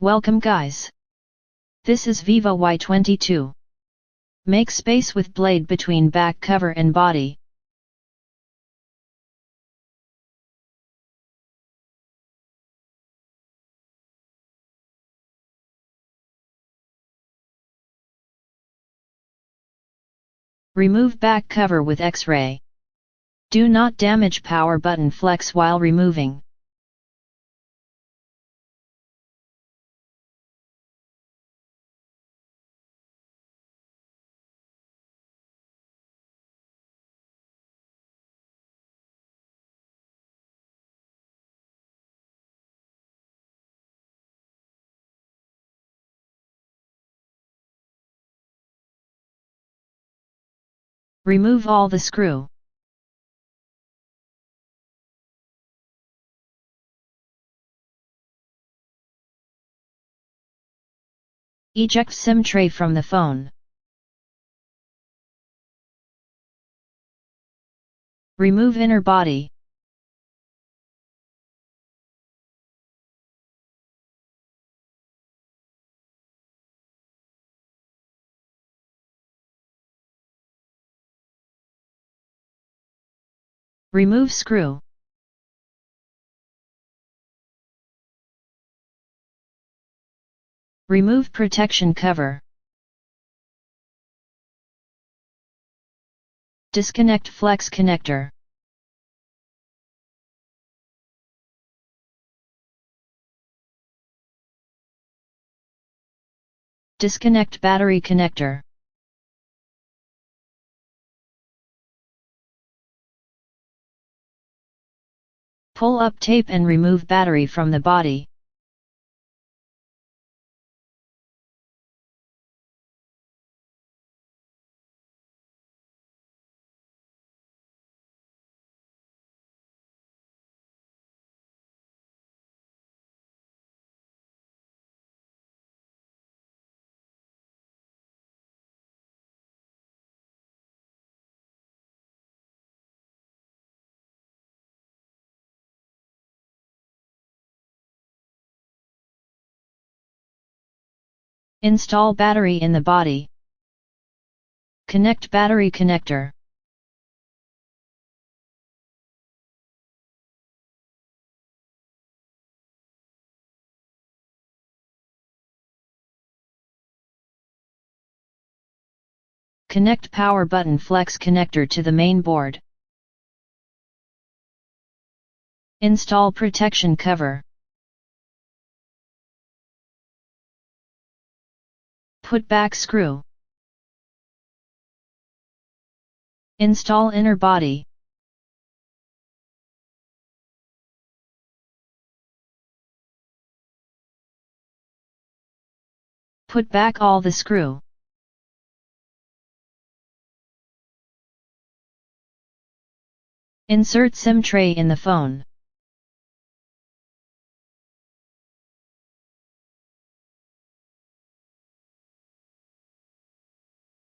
Welcome guys. This is Vivo Y22. Make space with blade between back cover and body. Remove back cover with X-ray. Do not damage power button flex while removing. Remove all the screw. Eject SIM tray from the phone. Remove inner body. Remove screw. Remove protection cover. Disconnect flex connector. Disconnect battery connector. Pull up tape and remove battery from the body. Install battery in the body. Connect battery connector. Connect power button flex connector to the main board. Install protection cover. Put back screw. Install inner body. Put back all the screw. Insert SIM tray in the phone.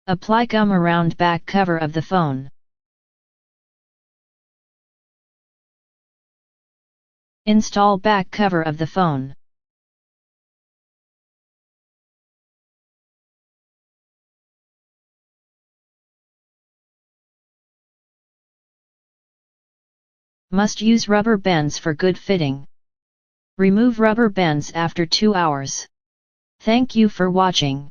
Apply gum around back cover of the phone. Install back cover of the phone. Must use rubber bands for good fitting. Remove rubber bands after 2 hours. Thank you for watching.